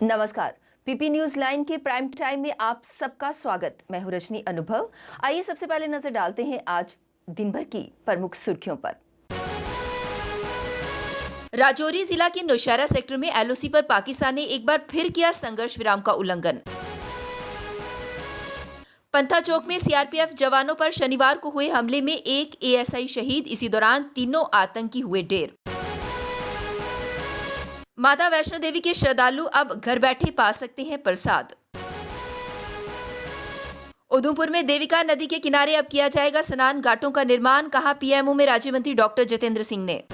नमस्कार। PP news line के prime time में आप सबका स्वागत। मैं हूं रजनी अनुभव। आइए सबसे पहले नजर डालते हैं आज दिन भर की प्रमुख सुर्खियों पर। राजौरी जिला के नौशहरा सेक्टर में एलओसी पर पाकिस्तान ने एक बार फिर किया संघर्ष विराम का उल्लंघन। पंथा चौक में सीआरपीएफ जवानों पर शनिवार को हुए हमले में एक एएसआई शहीद, इसी दौरान तीनों आतंकी हुए ढेर। माता वैष्णो देवी के श्रद्धालु अब घर बैठे पा सकते हैं प्रसाद। उधमपुर में देविका नदी के किनारे अब किया जाएगा स्नान घाटों का निर्माण, कहा पीएमओ में राज्य मंत्री डॉक्टर जितेंद्र सिंह ने।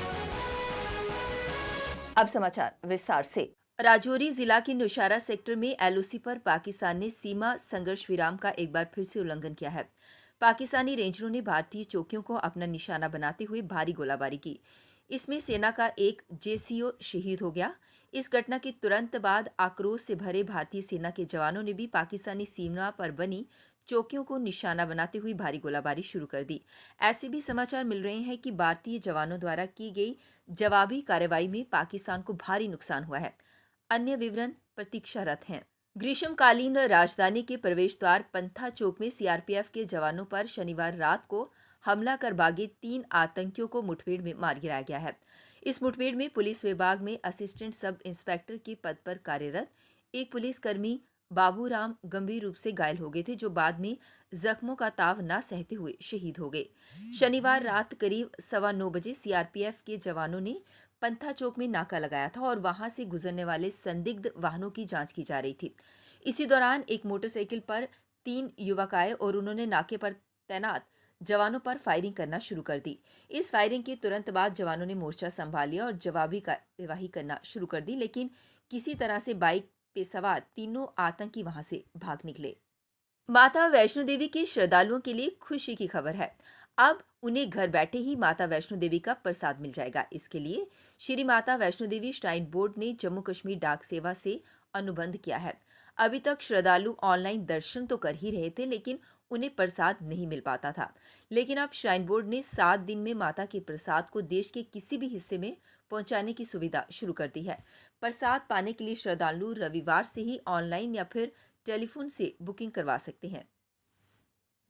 अब समाचार विस्तार से। राजौरी जिला के नौशहरा सेक्टर में एलओसी पर पाकिस्तान ने सीमा संघर्ष विराम का एक बार फिर से उल्लंघन किया है। पाकिस्तानी रेंजरों ने भारतीय चौकियों को अपना निशाना बनाते हुए भारी गोलाबारी की। इसमें सेना का एक जेसीओ शहीद हो गया। इस घटना के तुरंत बाद आक्रोश से भरे भारतीय सेना के जवानों ने भी पाकिस्तानी सीमा पर बनी चौकियों को निशाना बनाते हुए भारी गोलाबारी शुरू कर दी। ऐसे भी समाचार मिल रहे हैं कि भारतीय जवानों द्वारा की गई जवाबी कार्रवाई में पाकिस्तान को भारी नुकसान हुआ है। अन्य विवरण प्रतीक्षारत हैं। ग्रीष्मकालीन राजधानी के प्रवेश द्वार पंथा चौक में सीआरपीएफ के जवानों पर शनिवार रात को हमला कर भागे 3 आतंकियों को मुठभेड़ में मार गिराया गया है। इस मुठभेड़ में पुलिस विभाग में असिस्टेंट सब इंस्पेक्टर के पद पर कार्यरत एक पुलिसकर्मी बाबूराम गंभीर रूप से घायल हो गए थे, जो बाद में जख्मों का ताव न सहते हुए शहीद हो गए। शनिवार रात करीब 9:15 बजे सीआरपीएफ के जवानों ने पंथा चौक में नाका लगाया था और वहां से गुजरने वाले संदिग्ध वाहनों की जांच की जा रही थी। इसी दौरान एक मोटरसाइकिल पर 3 युवक आए और उन्होंने नाके पर तैनात जवानों पर फायरिंग करना शुरू कर दी। इस फायरिंग के तुरंत बाद जवानों ने मोर्चा संभाल लिया और जवाबी कार्यवाही करना शुरू कर दी, लेकिन किसी तरह से बाइक पे सवार तीनों आतंकी वहां से भाग निकले। माता वैष्णो देवी के श्रद्धालुओं के लिए खुशी की खबर है। अब उन्हें घर बैठे ही माता वैष्णो देवी का प्रसाद मिल जाएगा। इसके लिए श्री माता वैष्णो देवी श्राइन बोर्ड ने जम्मू कश्मीर डाक सेवा से अनुबंध किया है। अभी तक श्रद्धालु ऑनलाइन दर्शन तो कर ही रहे थे, लेकिन उन्हें प्रसाद नहीं मिल पाता था। लेकिन अब श्राइन बोर्ड ने 7 दिन में माता के प्रसाद को देश के किसी भी हिस्से में पहुंचाने की सुविधा शुरू कर दी है। प्रसाद पाने के लिए श्रद्धालु रविवार से ही ऑनलाइन या फिर टेलीफोन से बुकिंग करवा सकते हैं।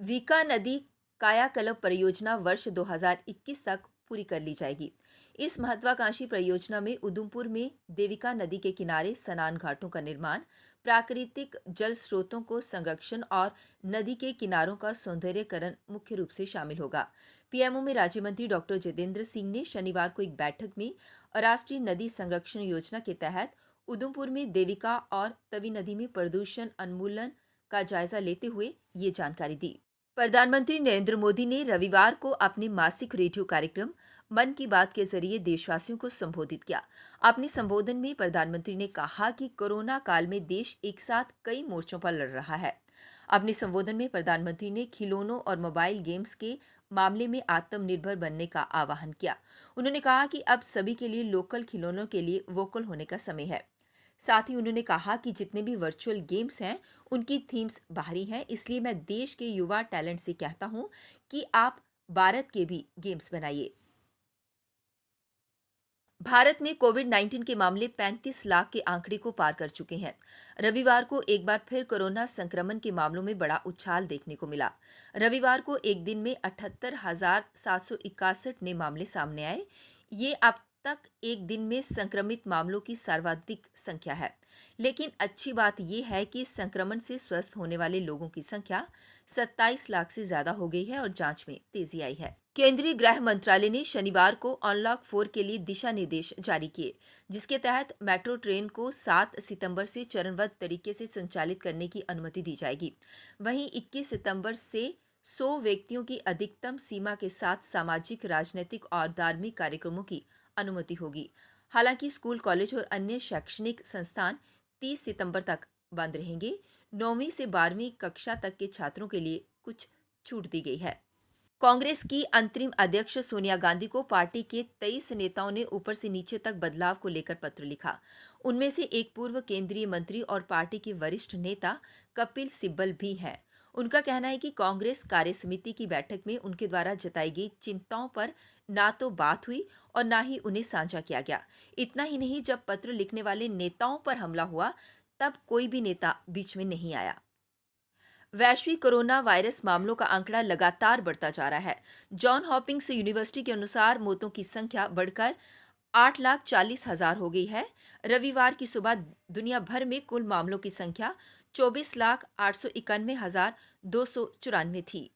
वीका नदी कायाकल्प परियोजना वर्ष 2021 तक पूरी कर ली जाएगी। इस महत्वाकांक्षी परियोजना में उधमपुर में देविका नदी के किनारे स्नान घाटों का निर्माण, प्राकृतिक जल स्रोतों को संरक्षण और नदी के किनारों का सौंदर्यीकरण मुख्य रूप से शामिल होगा। पीएमओ में राज्य मंत्री डॉक्टर जितेंद्र सिंह ने शनिवार को एक बैठक में राष्ट्रीय नदी संरक्षण योजना के तहत उधमपुर में देविका और तवी नदी में प्रदूषण उन्मूलन का जायजा लेते हुए ये जानकारी दी। प्रधानमंत्री नरेंद्र मोदी ने रविवार को अपने मासिक रेडियो कार्यक्रम मन की बात के जरिए देशवासियों को संबोधित किया। अपने संबोधन में प्रधानमंत्री ने कहा कि कोरोना काल में देश एक साथ कई मोर्चों पर लड़ रहा है। अपने संबोधन में प्रधानमंत्री ने खिलौनों और मोबाइल गेम्स के मामले में आत्मनिर्भर बनने का आह्वान किया। उन्होंने कहा कि अब सभी के लिए लोकल खिलौनों के लिए वोकल होने का समय है। साथ ही उन्होंने कहा कि जितने भी वर्चुअल गेम्स हैं उनकी थीम्स बाहरी हैं, इसलिए मैं देश के युवा टैलेंट से कहता हूं कि आप भारत के भी गेम्स बनाइए। भारत में कोविड-19 के मामले 35 लाख के आंकड़े को पार कर चुके हैं। रविवार को एक बार फिर कोरोना संक्रमण के मामलों में बड़ा उछाल देखने को मिला। रविवार को एक दिन में 78,761 नए मामले सामने आए। ये अब तक एक दिन में संक्रमित मामलों की सर्वाधिक संख्या है। लेकिन अच्छी बात यह है कि संक्रमण से स्वस्थ होने वाले लोगों की संख्या 27 लाख से ज्यादा हो गई है और जांच में तेजी आई है। केंद्रीय गृह मंत्रालय ने शनिवार को अनलॉक 4 के लिए दिशा निर्देश जारी किए, जिसके तहत मेट्रो ट्रेन को 7 सितंबर से चरणबद्ध तरीके से संचालित करने की अनुमति दी जाएगी। वहीं 21 सितंबर से 100 व्यक्तियों की अधिकतम सीमा के साथ सामाजिक, राजनीतिक और धार्मिक कार्यक्रमों की अनुमति होगी। हालांकि स्कूल, कॉलेज और अन्य शैक्षणिक संस्थान 30 सितंबर तक बंद रहेंगे। 9वीं से 12वीं कक्षा तक के छात्रों के लिए कुछ छूट दी गई है। कांग्रेस की अंतरिम अध्यक्ष सोनिया गांधी को पार्टी के 23 नेताओं ने ऊपर से नीचे तक बदलाव को लेकर पत्र लिखा। उनमें से एक पूर्व केंद्रीय मंत्री और पार्टी के वरिष्ठ नेता कपिल सिब्बल भी हैं। उनका कहना है कि कांग्रेस कार्यसमिति की बैठक में उनके द्वारा जताई गई चिंताओं पर ना तो बात हुई और ना ही उन्हें साझा किया गया। इतना ही नहीं, जब पत्र लिखने वाले नेताओं पर हमला हुआ तब कोई भी नेता बीच में नहीं आया। वैश्विक कोरोना वायरस मामलों का आंकड़ा लगातार बढ़ता जा रहा है। जॉन हॉपिंग्स यूनिवर्सिटी के अनुसार मौतों की संख्या बढ़कर 8,40,000 हो गई है। रविवार की सुबह दुनिया भर में कुल मामलों की संख्या 24,891,294 थी।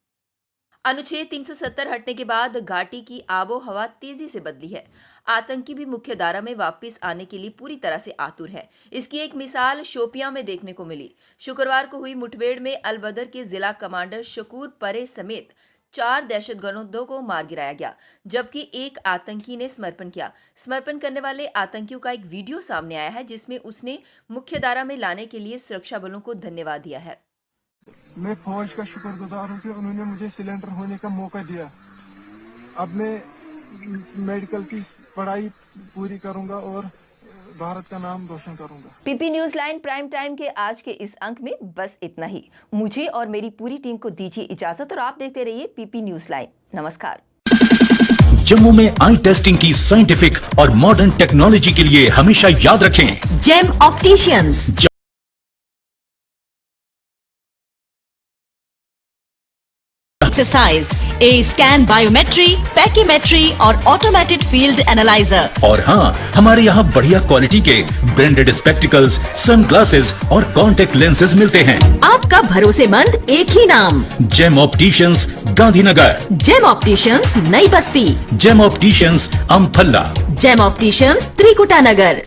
अनुच्छेद 370 हटने के बाद घाटी की आबो हवा तेजी से बदली है। आतंकी भी मुख्य धारा में वापस आने के लिए पूरी तरह से आतुर है। इसकी एक मिसाल शोपियां में देखने को मिली। शुक्रवार को हुई मुठभेड़ में अल-बदर के जिला कमांडर शकूर परे समेत 4 दहशतगर्दों को मार गिराया गया, जबकि एक आतंकी ने समर्पण किया। समर्पण करने वाले आतंकियों का एक वीडियो सामने आया है, जिसमें उसने मुख्यधारा में लाने के लिए सुरक्षा बलों को धन्यवाद दिया है। मैं फौज का शुक्रगुजार हूँ कि उन्होंने मुझे सिलेंडर होने का मौका दिया। अब मैं मेडिकल की पढ़ाई पूरी करूंगा और भारत का नाम रोशन करूंगा। PP news line prime time के आज के इस अंक में बस इतना ही। मुझे और मेरी पूरी टीम को दीजिए इजाजत और आप देखते रहिए पीपी न्यूज लाइन। नमस्कार। जम्मू में आई टेस्टिंग की साइंटिफिक और मॉडर्न टेक्नोलॉजी के लिए हमेशा याद रखें जेम ऑप्टिशियंस। एक्सरसाइज, ए स्कैन, बायोमेट्री, पैकीमेट्री और ऑटोमेटेड फील्ड एनालाइजर। और हाँ, हमारे यहाँ बढ़िया क्वालिटी के ब्रांडेड स्पेक्टिकल्स, सनग्लासेस और कॉन्टेक्ट लेंसेज मिलते हैं। आपका भरोसेमंद एक ही नाम, Gem opticians, Gandhinagar. Gem opticians, Nai Basti. Gem opticians, Amphalla. Gem opticians, Trikuta नगर।